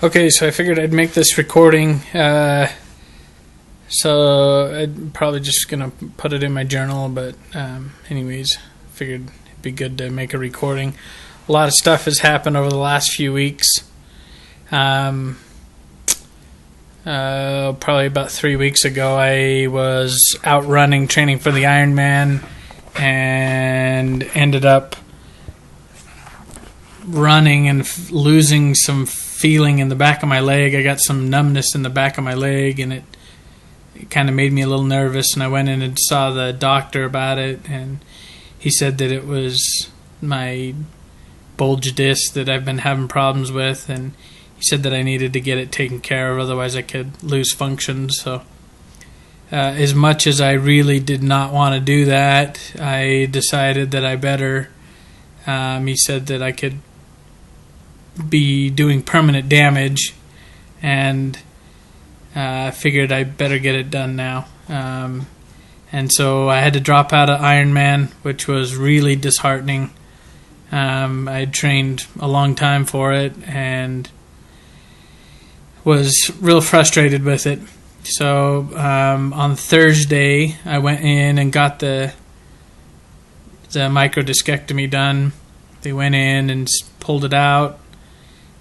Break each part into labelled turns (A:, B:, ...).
A: Okay, so I figured I'd make this recording. So I'm probably just going to put it in my journal, but anyways, figured it'd be good to make a recording. A lot of stuff has happened over the last few weeks. Probably about 3 weeks ago, I was out running, training for the Ironman, and ended up running and losing some feeling in the back of my leg. I got some numbness in the back of my leg, and it kind of made me a little nervous, and I went in and saw the doctor about it, and he said that it was my bulge disc that I've been having problems with, and he said that I needed to get it taken care of, otherwise I could lose function. So as much as I really did not want to do that, I decided that I better. He said that I could be doing permanent damage, and I figured I better get it done now. And so I had to drop out of Ironman, which was really disheartening. I had trained a long time for it and was real frustrated with it. So on Thursday, I went in and got the microdiscectomy done. They went in and pulled it out,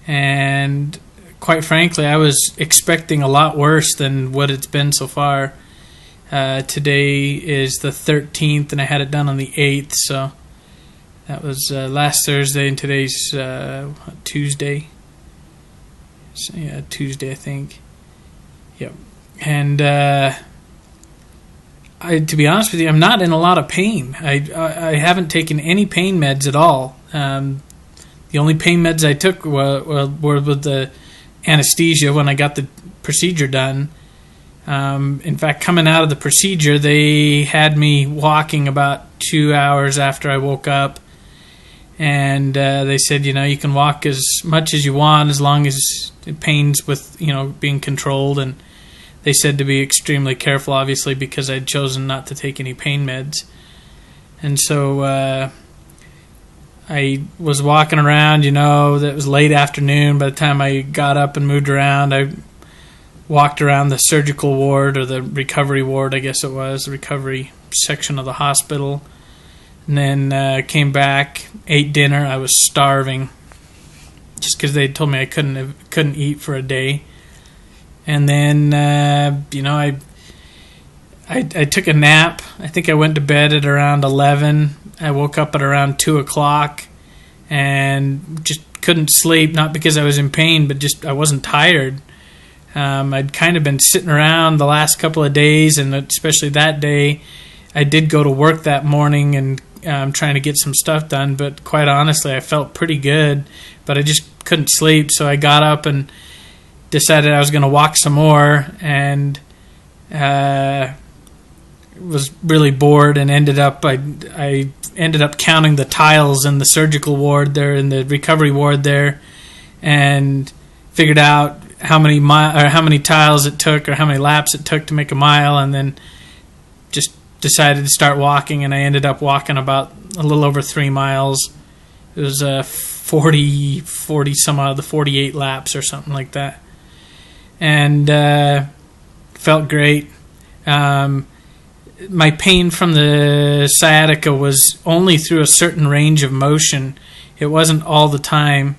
A: and quite frankly, I was expecting a lot worse than what it's been so far. Today is the 13th, and I had it done on the 8th, so that was last Thursday, and today's Tuesday. So, yeah, Tuesday, I think. Yep. And to be honest with you, I'm not in a lot of pain. I haven't taken any pain meds at all. The only pain meds I took were with the anesthesia when I got the procedure done. In fact, coming out of the procedure, they had me walking about 2 hours after I woke up. And they said, you can walk as much as you want as long as the pain's with, being controlled. And they said to be extremely careful, obviously, because I'd chosen not to take any pain meds. And so I was walking around, that was late afternoon. By the time I got up and moved around, I walked around the surgical ward, or the recovery ward, I guess it was, the recovery section of the hospital. And then came back, ate dinner. I was starving, just because they told me I couldn't eat for a day. And then, I took a nap. I think I went to bed at around 11. I woke up at around 2 o'clock and just couldn't sleep, not because I was in pain, but just I wasn't tired. I'd kind of been sitting around the last couple of days, and especially that day. I did go to work that morning and trying to get some stuff done, but quite honestly, I felt pretty good, but I just couldn't sleep, so I got up and decided I was going to walk some more, and was really bored, and I ended up counting the tiles in the surgical ward there, in the recovery ward there, and figured out how many tiles it took, or how many laps it took to make a mile, and then just decided to start walking, and I ended up walking about a little over 3 miles. It was 40 some odd, the 48 laps or something like that, and felt great. My pain from the sciatica was only through a certain range of motion. It wasn't all the time,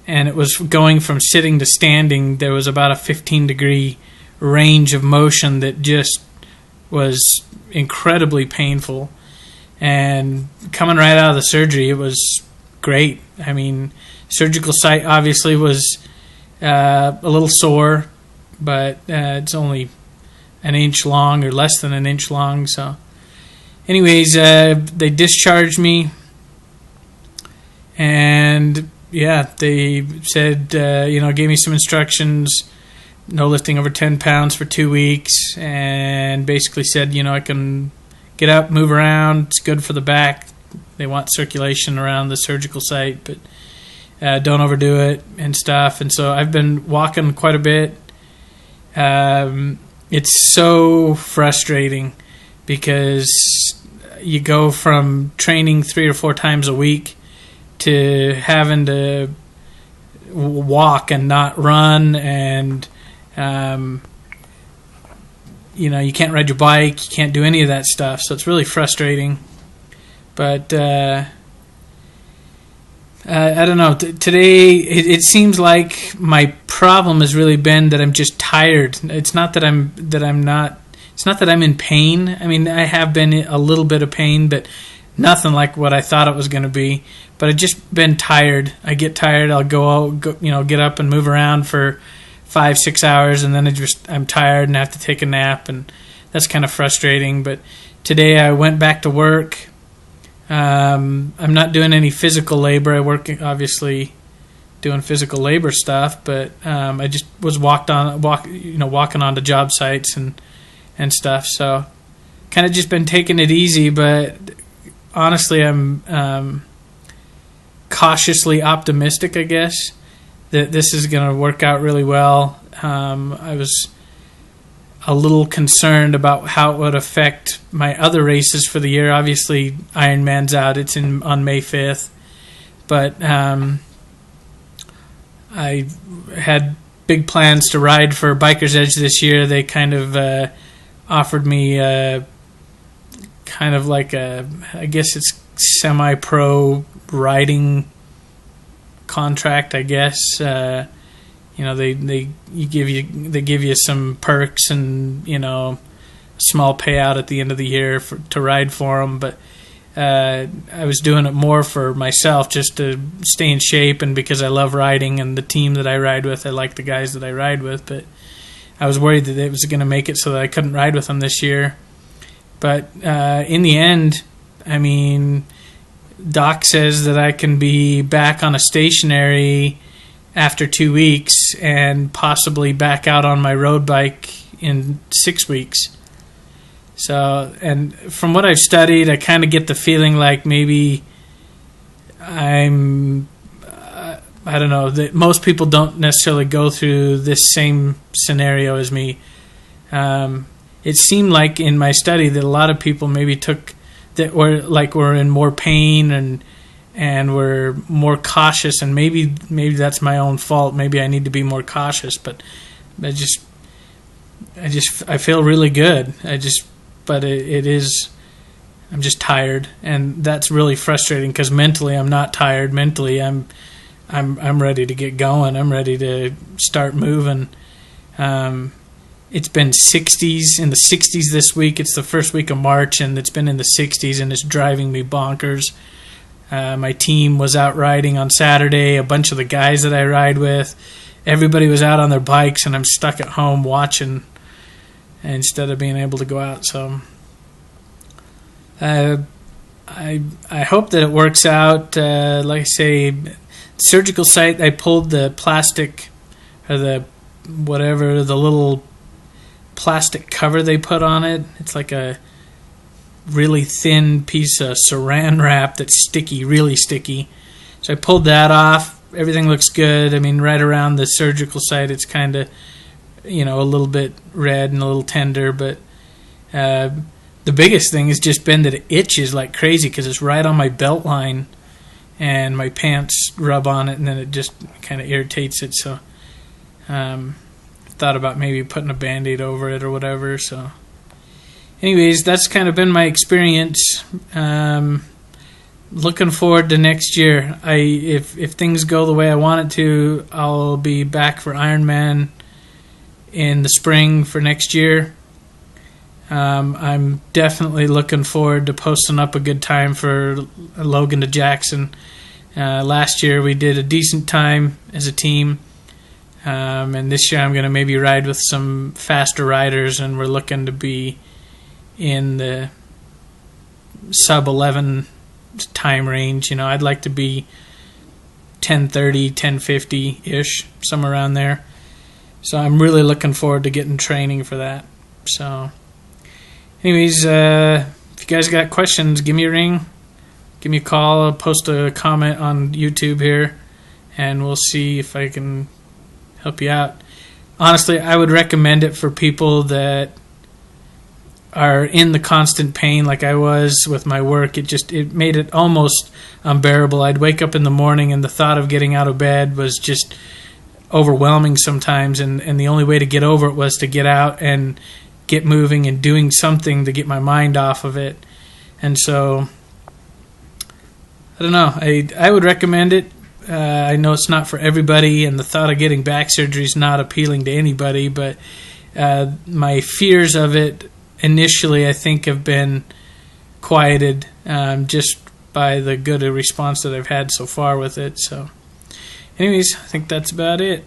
A: and it was going from sitting to standing. There was about a 15-degree range of motion that just was incredibly painful. And coming right out of the surgery, it was great. I mean, surgical site obviously was a little sore, but it's only an inch long, or less than an inch long. So anyways, they discharged me, and they said, gave me some instructions, no lifting over 10 pounds for 2 weeks, and basically said, I can get up, move around, it's good for the back. They want circulation around the surgical site, but don't overdo it and stuff. And so I've been walking quite a bit. It's so frustrating because you go from training 3 or 4 times a week to having to walk and not run, and you know, you can't ride your bike, you can't do any of that stuff, so it's really frustrating. But I don't know. Today, it seems like my problem has really been that I'm just tired. It's not that I'm not. It's not that I'm in pain. I mean, I have been a little bit of pain, but nothing like what I thought it was going to be. But I've just been tired. I get tired. I'll go, get up and move around for 5-6 hours, and then I'm tired and have to take a nap, and that's kind of frustrating. But today I went back to work. I'm not doing any physical labor. I work, obviously, doing physical labor stuff, but I just was walking onto job sites and stuff. So kind of just been taking it easy, but honestly, I'm cautiously optimistic, I guess, that this is going to work out really well. I was a little concerned about how it would affect my other races for the year. Obviously, Ironman's out. It's on May 5th. But I had big plans to ride for Biker's Edge this year. They kind of offered me kind of like I guess it's semi-pro riding contract, I guess. They give you some perks and, a small payout at the end of the year to ride for them. But I was doing it more for myself, just to stay in shape, and because I love riding and the team that I ride with. I like the guys that I ride with, but I was worried that it was going to make it so that I couldn't ride with them this year. But in the end, I mean, Doc says that I can be back on a stationary after 2 weeks and possibly back out on my road bike in 6 weeks. So, and from what I've studied, I kind of get the feeling like maybe I don't know, that most people don't necessarily go through this same scenario as me. It seemed like in my study that a lot of people maybe were in more pain and were more cautious, and maybe that's my own fault. Maybe I need to be more cautious, but I feel really good. But it is, I'm just tired, and that's really frustrating because mentally I'm not tired. Mentally I'm ready to get going. I'm ready to start moving. It's been in the 60s this week. It's the first week of March, and it's been in the 60s, and it's driving me bonkers. My team was out riding on Saturday. A bunch of the guys that I ride with, everybody was out on their bikes, and I'm stuck at home watching instead of being able to go out. So I hope that it works out. Like I say, surgical site, I pulled the plastic, or the little plastic cover they put on it. It's like a really thin piece of saran wrap that's sticky, really sticky. So I pulled that off. Everything looks good. I mean, right around the surgical site, it's kind of, a little bit red and a little tender. But the biggest thing has just been that it itches like crazy because it's right on my belt line, and my pants rub on it, and then it just kind of irritates it. So thought about maybe putting a Band-Aid over it or whatever. So anyways, that's kind of been my experience. Looking forward to next year. If things go the way I want it to, I'll be back for Ironman in the spring for next year. I'm definitely looking forward to posting up a good time for Logan to Jackson. Last year we did a decent time as a team, and this year I'm going to maybe ride with some faster riders, and we're looking to be in the sub 11 time range. I'd like to be 10:30, 10:50-ish, somewhere around there. So I'm really looking forward to getting training for that. So anyways, if you guys got questions, give me a ring, give me a call, I'll post a comment on YouTube here, and we'll see if I can help you out. Honestly, I would recommend it for people that are in the constant pain like I was with my work, it made it almost unbearable. I'd wake up in the morning and the thought of getting out of bed was just overwhelming sometimes, and the only way to get over it was to get out and get moving and doing something to get my mind off of it. And so, I don't know, I would recommend it. I know it's not for everybody, and the thought of getting back surgery is not appealing to anybody, but my fears of it initially, I think, have been quieted just by the good response that I've had so far with it. So, anyways, I think that's about it.